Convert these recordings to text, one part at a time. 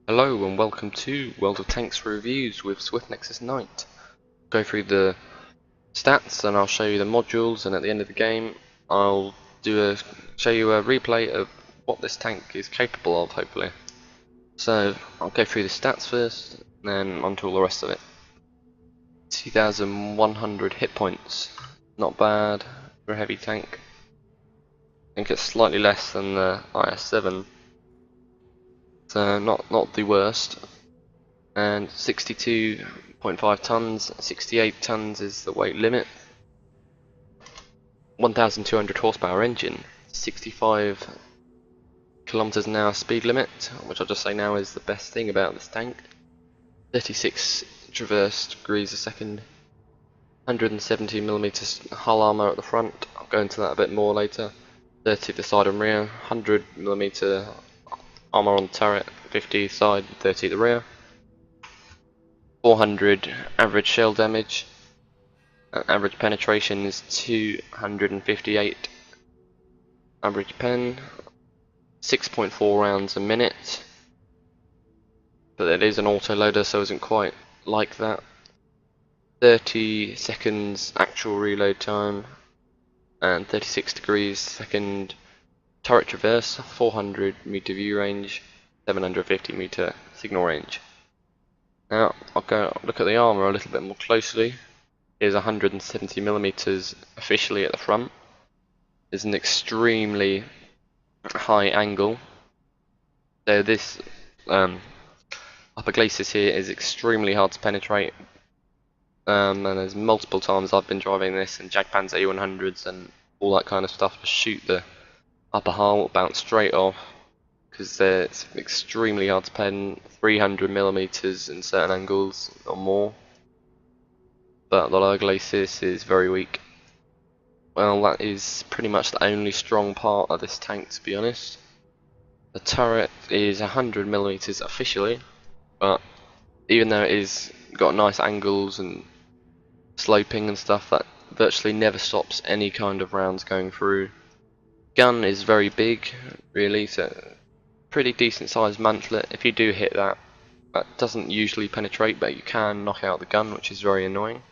Hello and welcome to World of Tanks Reviews with SwiftNexusNight. Go through the stats and I'll show you the modules, and at the end of the game I'll show you a replay of what this tank is capable of, hopefully. So I'll go through the stats first, then onto all the rest of it. 2,100 hit points, not bad for a heavy tank. I think it's slightly less than the IS-7, so not the worst. And 62.5 tons, 68 tons is the weight limit. 1,200 horsepower engine, 65 kilometers an hour speed limit, which I'll just say now is the best thing about this tank. 36 traverse degrees a second, 170 millimeters hull armor at the front. I'll go into that a bit more later. 30 at the side and rear, 100 millimeter armor on the turret, 50 side, 30 at the rear. 400 average shell damage, average penetration is 258 average pen, 6.4 rounds a minute, but it is an autoloader so it isn't quite like that. 30 seconds actual reload time and 36 degrees second turret traverse, 400 meter view range, 750 meter signal range. Now I'll go look at the armour a little bit more closely. It is 170 millimeters officially at the front. It's an extremely high angle. So this upper glacis here is extremely hard to penetrate. And there's multiple times I've been driving this and Jagdpanzer E100s and all that kind of stuff to shoot the upper hull, bounce straight off, because it's extremely hard to pen, 300 millimeters in certain angles or more, but the lower glacis is very weak. Well, that is pretty much the only strong part of this tank, to be honest. The turret is 100 millimeters officially, but even though it is got nice angles and sloping and stuff, that virtually never stops any kind of rounds going through. Gun is very big, really, so pretty decent sized mantlet. If you do hit that, that doesn't usually penetrate, but you can knock out the gun, which is very annoying.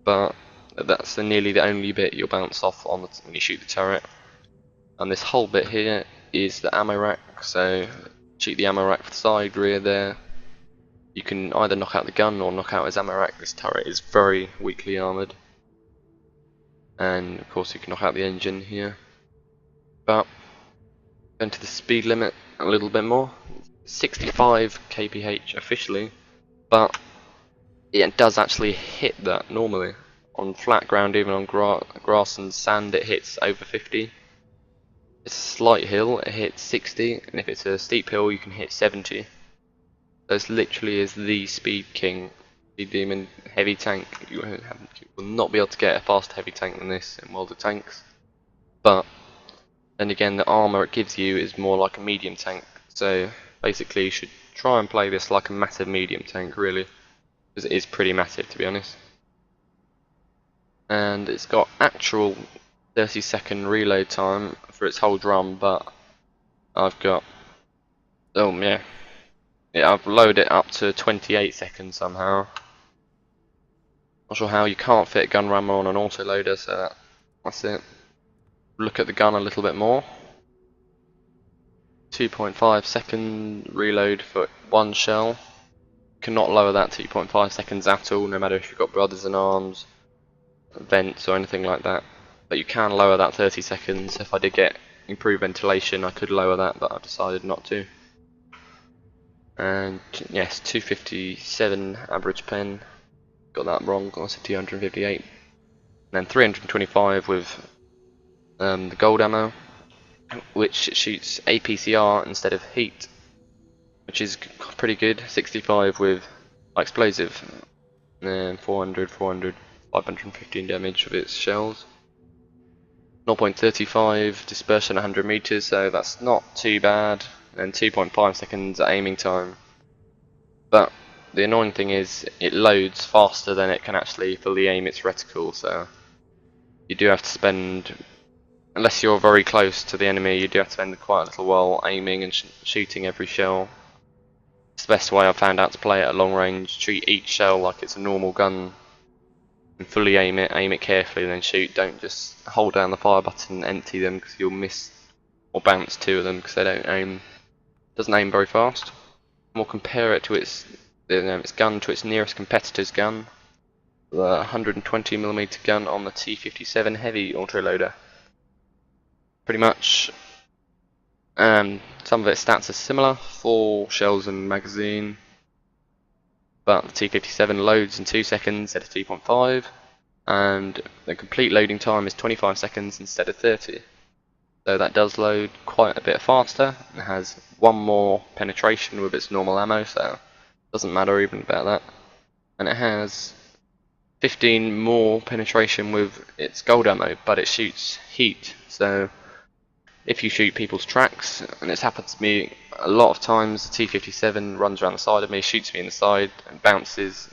But that's nearly the only bit you'll bounce off on when you shoot the turret. And this whole bit here is the ammo rack, so shoot the ammo rack for the side, rear there. You can either knock out the gun or knock out his ammo rack. This turret is very weakly armoured. And of course you can knock out the engine here. But going to the speed limit a little bit more, 65 kph officially, but it does actually hit that normally. On flat ground, even on grass and sand, it hits over 50. It's a slight hill, it hits 60, and if it's a steep hill you can hit 70. So this literally is the speed king, the demon heavy tank. You will not be able to get a faster heavy tank than this in World of Tanks. But then again, the armour it gives you is more like a medium tank, so basically you should try and play this like a massive medium tank, really, because it is pretty massive, to be honest. And it's got actual 30-second reload time for its whole drum, but I've got, I've loaded it up to 28 seconds somehow. Not sure how. You can't fit gun rammer on an autoloader, so that's it. Look at the gun a little bit more. 2.5 second reload for one shell. Cannot lower that 2.5 seconds at all, no matter if you've got brothers in arms, vents or anything like that. But you can lower that 30 seconds. If I did get improved ventilation I could lower that, but I've decided not to. And yes, 257 average pen. Got that wrong, I said 258. And then 325 with the gold ammo, which shoots APCR instead of heat, which is pretty good. 65 with explosive, and 515 damage with its shells. 0.35 dispersion 100 meters, so that's not too bad. And 2.5 seconds aiming time. But the annoying thing is it loads faster than it can actually fully aim its reticle, so you do have to spend, unless you're very close to the enemy, you do have to spend quite a little while aiming and shooting every shell It's the best way I've found out to play it at long range. Treat each shell like it's a normal gun and fully aim it carefully, then shoot. Don't just hold down the fire button and empty them, because you'll miss or bounce two of them because they doesn't aim very fast. And we'll compare it to its gun to its nearest competitor's gun, the 120mm gun on the T57 heavy autoloader. Pretty much, some of its stats are similar: 4 shells and magazine, but the T57 loads in 2 seconds instead of 2.5, and the complete loading time is 25 seconds instead of 30. So that does load quite a bit faster. It has 1 more penetration with its normal ammo, so it doesn't matter even about that. And it has 15 more penetration with its gold ammo, but it shoots heat. So if you shoot people's tracks, and it's happened to me a lot of times, the T57 runs around the side of me, shoots me in the side, and bounces,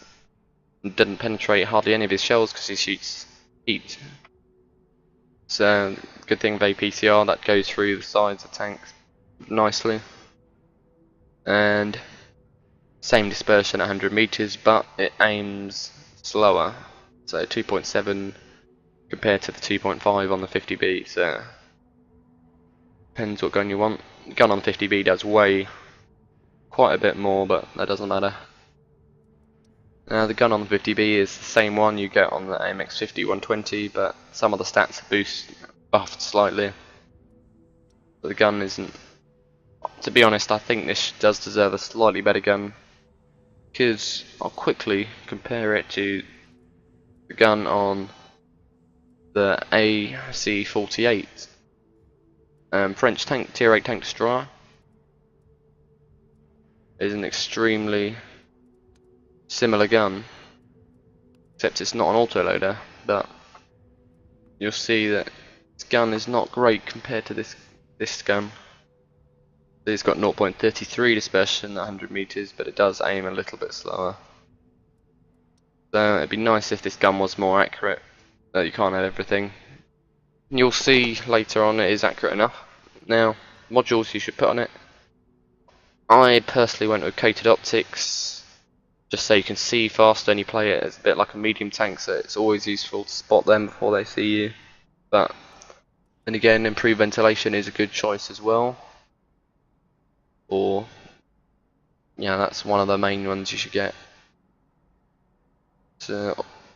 and doesn't penetrate hardly any of his shells because he shoots heat. So, good thing with APCR, that goes through the sides of tanks nicely. And same dispersion at 100 meters, but it aims slower. So 2.7 compared to the 2.5 on the 50B. So depends what gun you want. The gun on the 50B does weigh quite a bit more, but that doesn't matter. Now the gun on the 50B is the same one you get on the Amx 50-120, but some of the stats are buffed slightly. But the gun isn't. To be honest, I think this does deserve a slightly better gun, because I'll quickly compare it to the gun on the AC-48, French tank, tier 8 tank destroyer. It is an extremely similar gun, except it's not an autoloader, but you'll see that this gun is not great compared to this gun. It's got 0.33 dispersion at 100 meters, but it does aim a little bit slower. So it'd be nice if this gun was more accurate. You can't have everything. You'll see later on it is accurate enough. Now, modules you should put on it. I personally went with coated optics, just so you can see faster and you play it as a bit like a medium tank, so it's always useful to spot them before they see you. But then again, improved ventilation is a good choice as well. Or yeah, that's one of the main ones you should get. So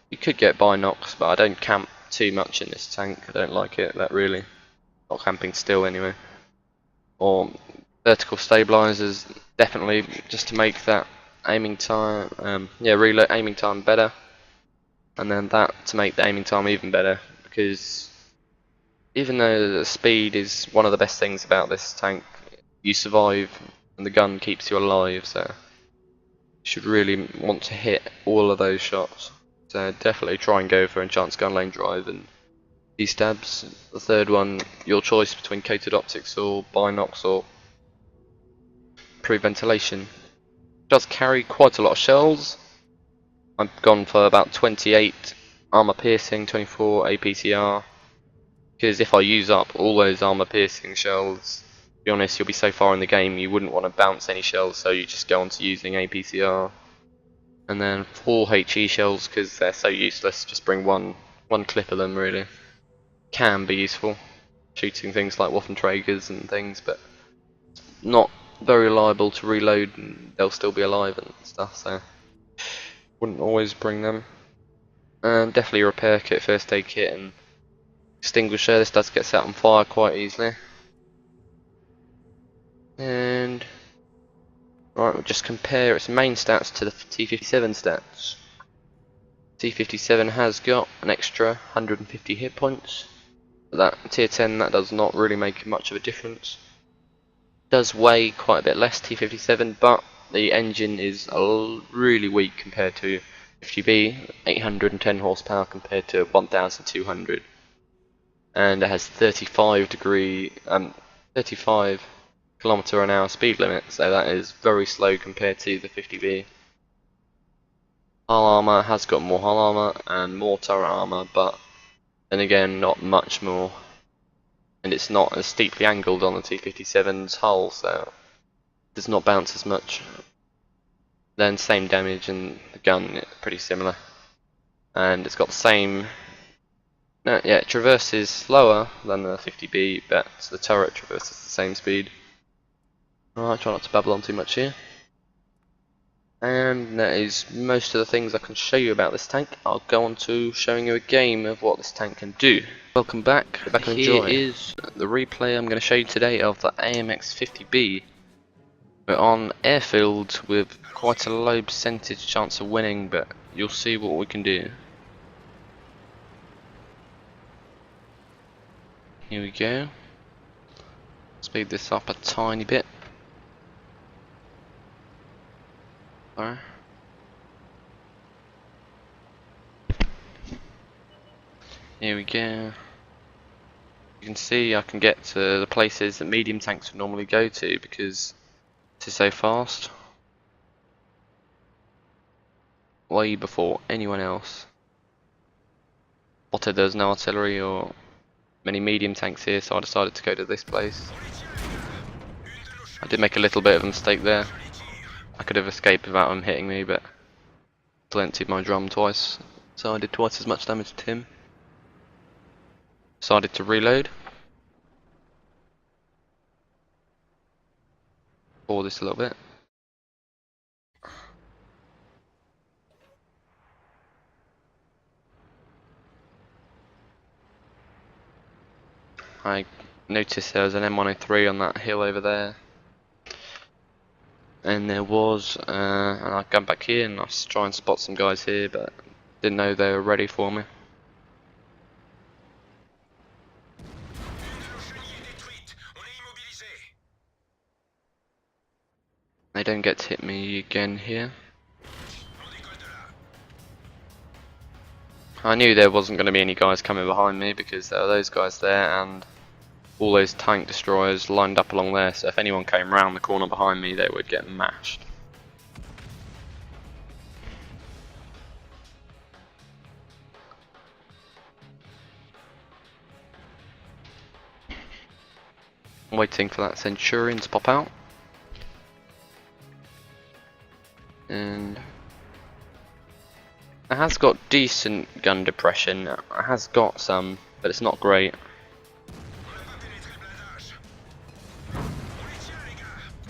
you could get binocs, but I don't camp too much in this tank. I don't like it that really. Not camping still anyway. Or vertical stabilizers, definitely, just to make that aiming time, reload aiming time better, and then that to make the aiming time even better, because even though the speed is one of the best things about this tank, you survive and the gun keeps you alive, so you should really want to hit all of those shots. So definitely try and go for enhanced gun lane drive and D-stabs. The third one, your choice between coated optics or binocs or improved ventilation. It does carry quite a lot of shells. I've gone for about 28 armor piercing, 24 APCR, because if I use up all those armor piercing shells, to be honest, you'll be so far in the game you wouldn't want to bounce any shells, so you just go on to using APCR. And then 4 HE shells, because they're so useless, just bring one clip of them really. Can be useful, shooting things like Waffenträgers and things, but not very reliable to reload, and they'll still be alive and stuff, so wouldn't always bring them. And definitely repair kit, first aid kit, and extinguisher. This does get set on fire quite easily. And right, we'll just compare its main stats to the T57 stats. T57 has got an extra 150 hit points, but that tier 10, that does not really make much of a difference. It does weigh quite a bit less, T57, but the engine is really weak compared to 50B, 810 horsepower compared to 1200, and it has 35 km/h speed limit, so that is very slow compared to the 50B. Hull armor has got more hull armor and more turret armor, but then again not much more, and it's not as steeply angled on the T57's hull, so it does not bounce as much. Then same damage, and the gun pretty similar. And it's got the same. No, yeah, it traverses slower than the 50B, but the turret traverses the same speed. Alright, try not to babble on too much here. And that is most of the things I can show you about this tank. I'll go on to showing you a game of what this tank can do. Welcome back. And enjoy. Here is the replay I'm going to show you today of the Amx 50B. We're on airfield with quite a low percentage chance of winning, but you'll see what we can do. Here we go. Speed this up a tiny bit. Sorry. Here we go. You can see I can get to the places that medium tanks would normally go to because this is so fast. Way before anyone else. Spotted there's no artillery or many medium tanks here, so I decided to go to this place. I did make a little bit of a mistake there. I could have escaped without him hitting me, but I emptied my drum twice, so I did twice as much damage to him. Decided to reload. Pour this a little bit. I noticed there was an M103 on that hill over there. And there was, and I come back here and I was trying to spot some guys here, but didn't know they were ready for me. They don't get to hit me again here. I knew there wasn't going to be any guys coming behind me because there were those guys there and all those tank destroyers lined up along there, so if anyone came round the corner behind me they would get mashed. I'm waiting for that Centurion to pop out. And it has got decent gun depression, it has got some, but it's not great.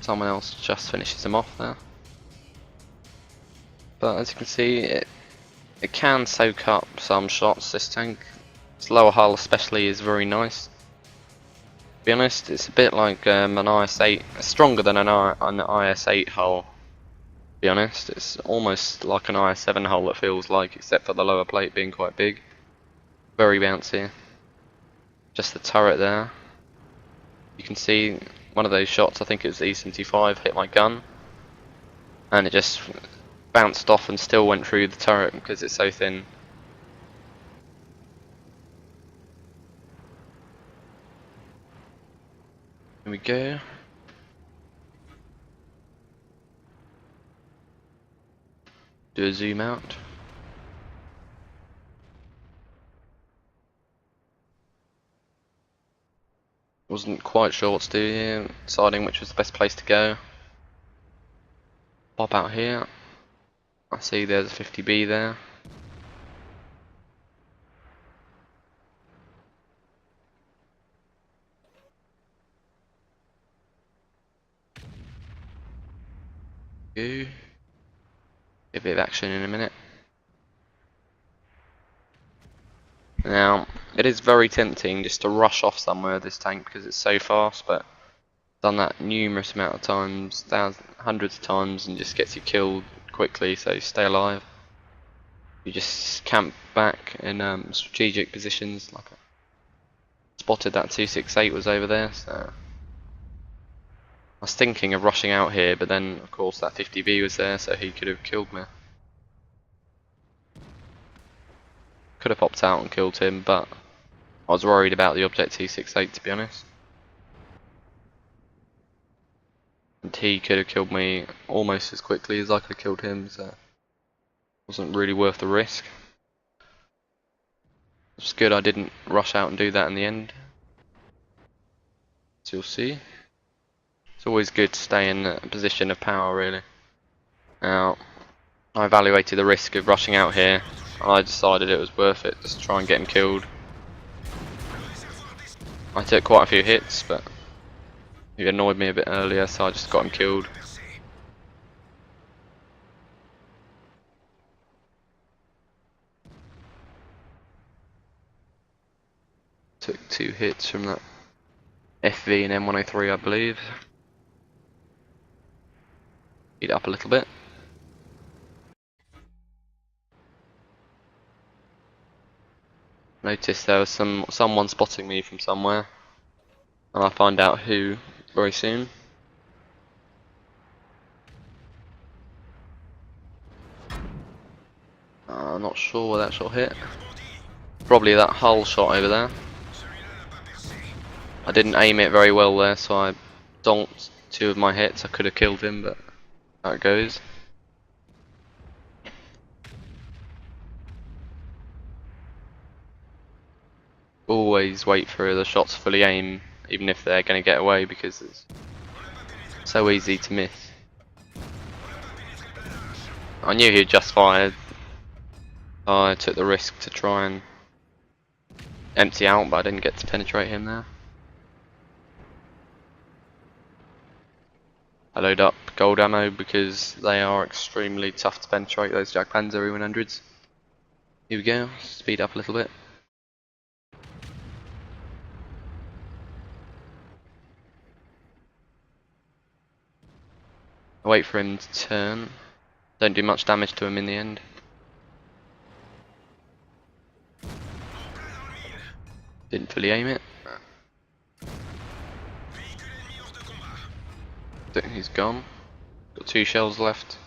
Someone else just finishes him off there. But as you can see, it can soak up some shots, this tank. Its lower hull especially is very nice. To be honest, it's a bit like an IS-8, it's stronger than an IS-8 hull. To be honest, it's almost like an IS-7 hull, it feels like, except for the lower plate being quite big. Very bouncy. Just the turret there. You can see one of those shots, I think it was the E75, hit my gun. And it just bounced off and still went through the turret because it's so thin. Here we go. Do a zoom out. Wasn't quite sure what to do here, deciding which was the best place to go. Pop out here. I see there's a 50B there. Give a bit of action in a minute. Now, it is very tempting just to rush off somewhere with this tank because it's so fast, but I've done that numerous amount of times, hundreds of times, and just gets you killed quickly, so stay alive. You just camp back in strategic positions, like I spotted that 268 was over there, so I was thinking of rushing out here, but then of course that 50B was there, so he could have killed me. Could have popped out and killed him, but I was worried about the Object 268 to be honest. And he could have killed me almost as quickly as I could have killed him, so it wasn't really worth the risk. It's good I didn't rush out and do that in the end. So you'll see. It's always good to stay in a position of power really. Now, I evaluated the risk of rushing out here, and I decided it was worth it just to try and get him killed. I took quite a few hits, but he annoyed me a bit earlier, so I just got him killed. Took 2 hits from that FV and M103, I believe. Speed up a little bit. Noticed there was someone spotting me from somewhere, and I'll find out who very soon. I'm not sure where that shot hit. Probably that hull shot over there. I didn't aim it very well there, so I donked 2 of my hits. I could have killed him, but how it goes. Always wait for the shots to fully aim, even if they're going to get away, because it's so easy to miss. I knew he'd just fired. I took the risk to try and empty out, but I didn't get to penetrate him there. I load up gold ammo because they are extremely tough to penetrate, those Jag Panzer E100s. Here we go, speed up a little bit. I wait for him to turn. Don't do much damage to him in the end. Didn't fully aim it. He's gone. Got 2 shells left.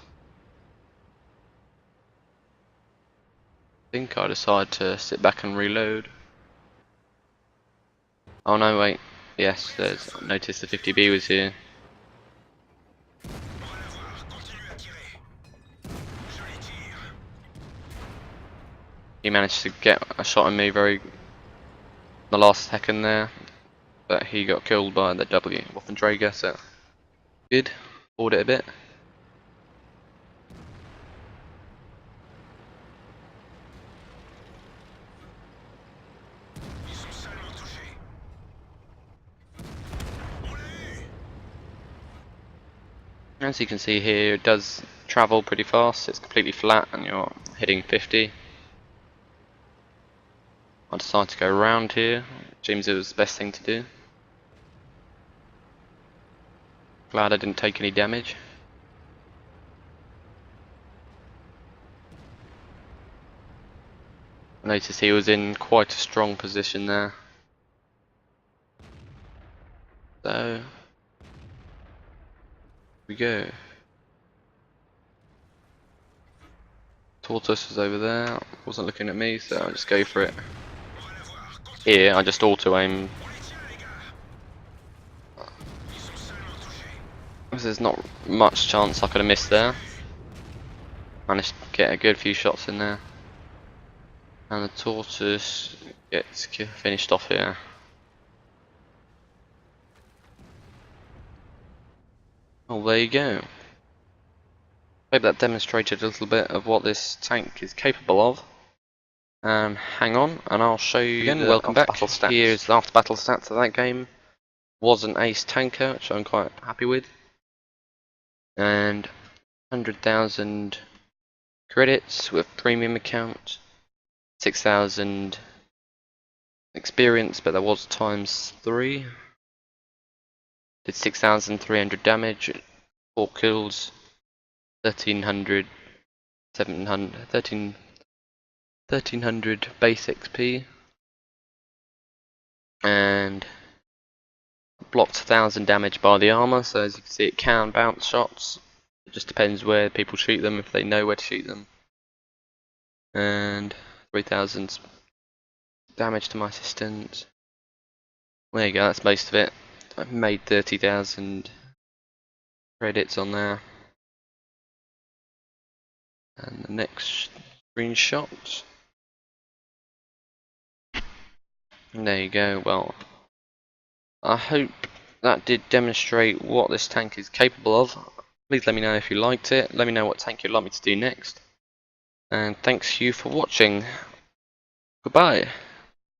I think I decide to sit back and reload. Oh no, wait. Yes, I noticed the 50B was here. He managed to get a shot on me the last second there, but he got killed by the W Waffenträger, so good. Forward it a bit. As you can see here, it does travel pretty fast. It's completely flat and you're hitting 50. I decided to go around here. Seems it was the best thing to do. Glad I didn't take any damage. I noticed he was in quite a strong position there. So, here we go. Tortoise is over there. Wasn't looking at me, so I'll just go for it. Here, I just auto-aim. There's not much chance I could have missed there. Managed to get a good few shots in there. And the Tortoise gets finished off here. Well, there you go. Hope that demonstrated a little bit of what this tank is capable of. Hang on, and I'll show you again. Welcome back. Here's the after battle stats of that game. Was an ace tanker, which I'm quite happy with. And 100,000 credits with premium account. 6,000 experience, but that was ×3. Did 6,300 damage, 4 kills, 1,300 base XP, and blocked 1,000 damage by the armor. So as you can see, it can bounce shots. It just depends where people shoot them, if they know where to shoot them. And 3,000 damage to my assistant. There you go, that's most of it. I've made 30,000 credits on there. And the next screenshot. And there you go. Well, I hope that did demonstrate what this tank is capable of. Please let me know if you liked it. Let me know what tank you'd like me to do next. And thanks you for watching. Goodbye.